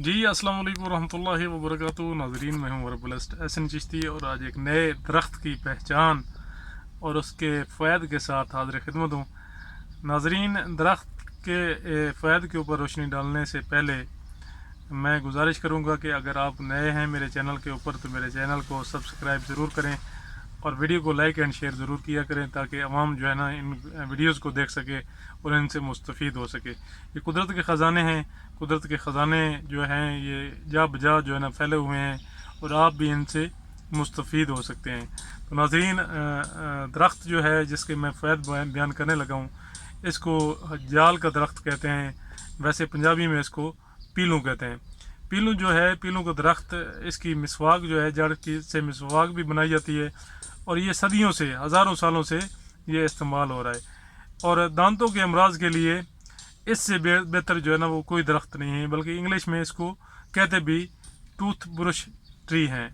जी अस्सलाम वालेकुम रहमतुल्लाहि व बरकातहू। नाजरीन, मैं हूँ वरबलस्ट एहसन चिश्ती और आज एक नए दरख्त की पहचान और उसके फ़ायद के साथ हाजिर खिदमत हूँ। नाजरीन, दरख्त के फ़ायद के ऊपर रोशनी डालने से पहले मैं गुजारिश करूँगा कि अगर आप नए हैं मेरे चैनल के ऊपर तो मेरे चैनल को सब्सक्राइब ज़रूर करें और वीडियो को लाइक एंड शेयर ज़रूर किया करें ताकि अवाम जो है ना इन वीडियोस को देख सके और इनसे मुस्तफ़ीद हो सके। ये कुदरत के ख़जाने हैं। कुदरत के ख़जाने जो हैं ये जा बजा जो है ना फैले हुए हैं और आप भी इनसे मुस्तफ़ीद हो सकते हैं। तो नाज़रीन, दरख्त जो है जिसके मैं फ़ायद बयान करने लगा हूँ, इसको जाल का दरख्त कहते हैं। वैसे पंजाबी में इसको पीलू कहते हैं। पीलू जो है, पीलू का दरख्त, इसकी मिसवाक जो है जड़ की से मिसवाक भी बनाई जाती है और ये सदियों से, हज़ारों सालों से ये इस्तेमाल हो रहा है। और दांतों के अमराज के लिए इससे बेहतर जो है ना वो कोई दरख्त नहीं है, बल्कि इंग्लिश में इसको कहते भी टूथ ब्रश ट्री हैं।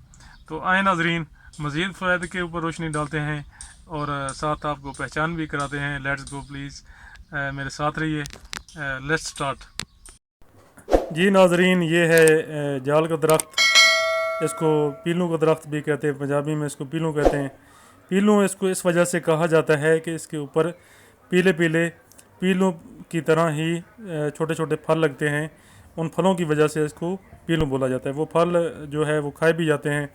तो आए नाजरीन, मज़ीद फ़ायदे के ऊपर रोशनी डालते हैं और साथ आपको पहचान भी कराते हैं। लेट्स गो प्लीज़, मेरे साथ रहिए। Let's start. जी नाजरीन, ये है जाल का दरख्त। इसको पीलू का दरख्त भी कहते हैं, पंजाबी में इसको पीलू कहते हैं। पीलू इसको इस वजह से कहा जाता है कि इसके ऊपर पीले पीले पीलू की तरह ही छोटे छोटे फल लगते हैं। उन फलों की वजह से इसको पीलू बोला जाता है। वो फल जो है वो खाए भी जाते हैं,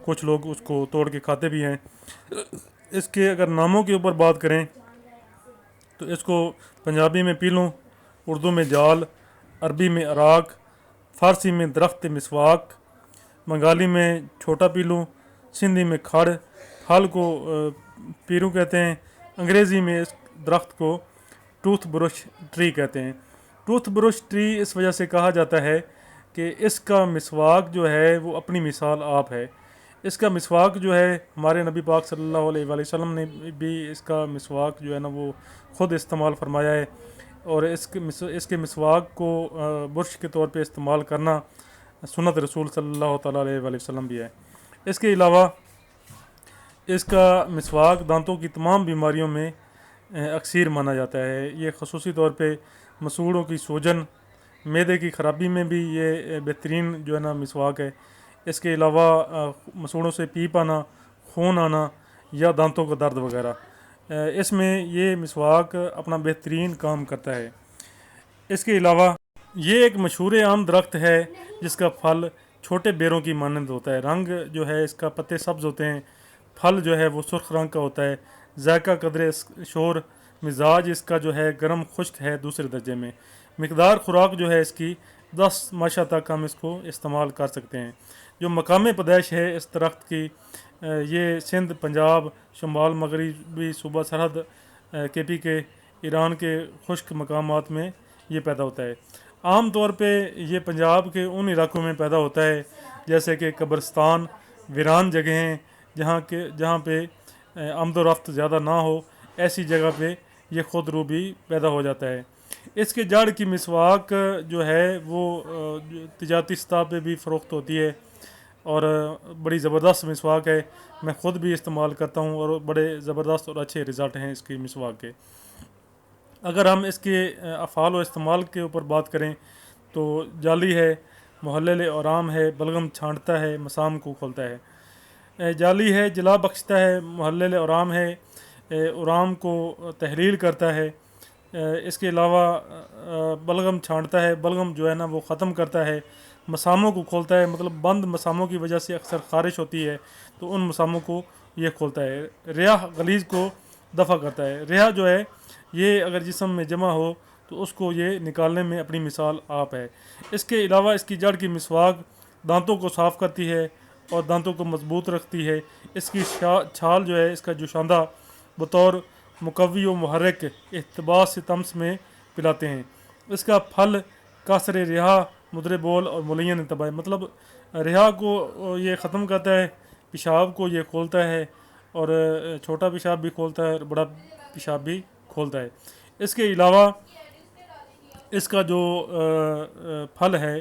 कुछ लोग उसको तोड़ के खाते भी हैं। इसके अगर नामों के ऊपर बात करें तो इसको पंजाबी में पीलू, उर्दू में जाल, अरबी में अराक, फ़ारसी में दरख्त मिसवाक, बंगाली में छोटा पीलू, सिंधी में खड़, फल को पीरू कहते हैं। अंग्रेज़ी में इस दरख्त को टूथ ब्रश ट्री कहते हैं। टूथ ब्रश ट्री इस वजह से कहा जाता है कि इसका मिसवाक जो है वो अपनी मिसाल आप है। इसका मिसवाक जो है हमारे नबी पाक सल्लल्लाहु अलैहि वसल्लम ने भी इसका मिसवाक जो है ना वो ख़ुद इस्तेमाल फरमाया है और इसके मिसवाक को बुरश के तौर पे इस्तेमाल करना सुन्नत रसूल सल्लल्लाहु ताला अलैहि वसल्लम भी है। इसके अलावा इसका मिसवाक दांतों की तमाम बीमारियों में अक्सर माना जाता है। ये खसूसी तौर पे मसूड़ों की सूजन, मैदे की ख़राबी में भी ये बेहतरीन जो है ना मिसवाक है। इसके अलावा मसूड़ों से पीप आना, खून आना या दांतों का दर्द वगैरह, इसमें ये मिसवाक अपना बेहतरीन काम करता है। इसके अलावा ये एक मशहूर आम दरख्त है जिसका फल छोटे बेरों की मानंद होता है। रंग जो है इसका, पत्ते सब्ज़ होते हैं, फल जो है वो सुर्ख रंग का होता है। जायका कदरे शोर, मिजाज इसका जो है गर्म खुश्क है दूसरे दर्जे में। मकदार खुराक जो है इसकी 10 माशा तक हम इसको इस्तेमाल कर सकते हैं। जो मकाम पैदाइश है इस दरख्त की, ये सिंध, पंजाब, शुमाल मगरबी सूबा सरहद, KP के, ईरान के खुश्क मकामात में ये पैदा होता है। आम तौर पे ये पंजाब के उन इलाकों में पैदा होता है जैसे कि कब्रिस्तान, वीरान जगहें जहाँ पे आमदोरफ्त ज़्यादा ना हो, ऐसी जगह पे ये खुद रू भी पैदा हो जाता है। इसके जड़ की मिसवाक जो है वो तिजारती सतह पे भी फ़रोख्त होती है और बड़ी ज़बरदस्त मिसवाक है। मैं ख़ुद भी इस्तेमाल करता हूँ और बड़े ज़बरदस्त और अच्छे रिज़ल्ट हैं इसकी मिसवाक के। अगर हम इसके अफ़ाल व इस्तेमाल के ऊपर बात करें तो जाली है, मुहल्लिल आराम है, बलगम छांटता है, मसाम को खोलता है। जाली है, जला बख्शता है, मुहल्लिल आराम है, आराम को तहलील करता है। इसके अलावा बलगम छांटता है, बलगम जो है ना वो ख़त्म करता है। मसामों को खोलता है, मतलब बंद मसामों की वजह से अक्सर ख़ारिश होती है तो उन मसामों को ये खोलता है। रिया गलीज़ को दफ़ा करता है। रिया जो है ये अगर जिस्म में जमा हो तो उसको ये निकालने में अपनी मिसाल आप है। इसके अलावा इसकी जड़ की मिसवाक दांतों को साफ़ करती है और दांतों को मजबूत रखती है। इसकी छाल जो है, इसका जोशांदा बतौर मुकव्वी व मुहर्रिक इख्तबास से तम्स में पिलाते हैं। इसका फल कासर रिहा, मुद्रे बोल और मुलयन तबाह, मतलब रिहा को ये ख़त्म करता है, पेशाब को ये खोलता है और छोटा पेशाब भी खोलता है और बड़ा पेशाब भी खोलता है। इसके अलावा इसका जो फल है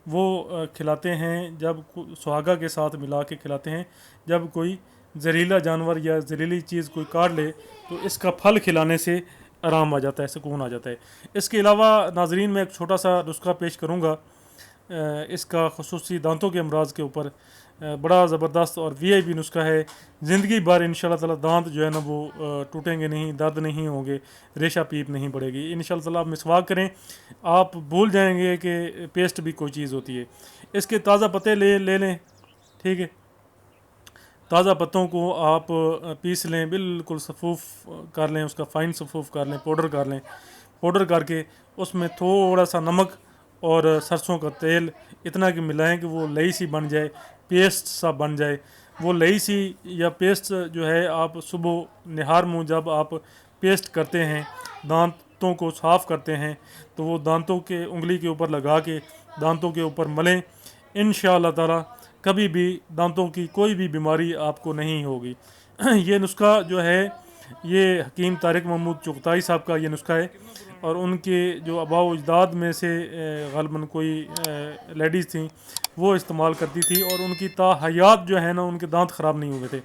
वो खिलाते हैं जब सुहागा के साथ मिला के खिलाते हैं। जब कोई जहरीला जानवर या जहरीली चीज़ कोई काट ले तो इसका फल खिलाने से आराम आ जाता है, सुकून आ जाता है। इसके अलावा नाजरीन मैं एक छोटा सा नुस्खा पेश करूँगा इसका खुसूसी दांतों के अमराज के ऊपर बड़ा ज़बरदस्त और वीआईपी नुस्खा है। ज़िंदगी भर इंशाल्लाह ताला दांत जो है ना वो टूटेंगे नहीं, दर्द नहीं होंगे, रेशा पीप नहीं पड़ेगी इंशाल्लाह ताला। आप मिसवाक करें, आप भूल जाएंगे कि पेस्ट भी कोई चीज़ होती है। इसके ताज़ा पत्ते ले लें, ठीक है। ताज़ा पत्तों को आप पीस लें, बिल्कुल सफ़ूफ़ कर लें, उसका फ़ाइन सफ़ूफ़ कर लें, पाउडर कर लें। पाउडर करके उसमें थोड़ा सा नमक और सरसों का तेल इतना कि मिलाएं कि वो लई सी बन जाए, पेस्ट सा बन जाए। वो लई सी या पेस्ट जो है, आप सुबह निहार मुँह जब आप पेस्ट करते हैं, दांतों को साफ़ करते हैं, तो वो दांतों के उंगली के ऊपर लगा के दांतों के ऊपर मलें। इंशाअल्लाह ताला कभी भी दांतों की कोई भी बीमारी आपको नहीं होगी। ये नुस्खा जो है, ये हकीम तारिक महमूद चुगताई साहब का ये नुस्खा है, और उनके जो आबाओ अजदाद में से ग़ालिबन कोई लेडीज़ थी वो इस्तेमाल करती थी, और उनकी ता हयात जो है ना उनके दांत ख़राब नहीं हुए थे।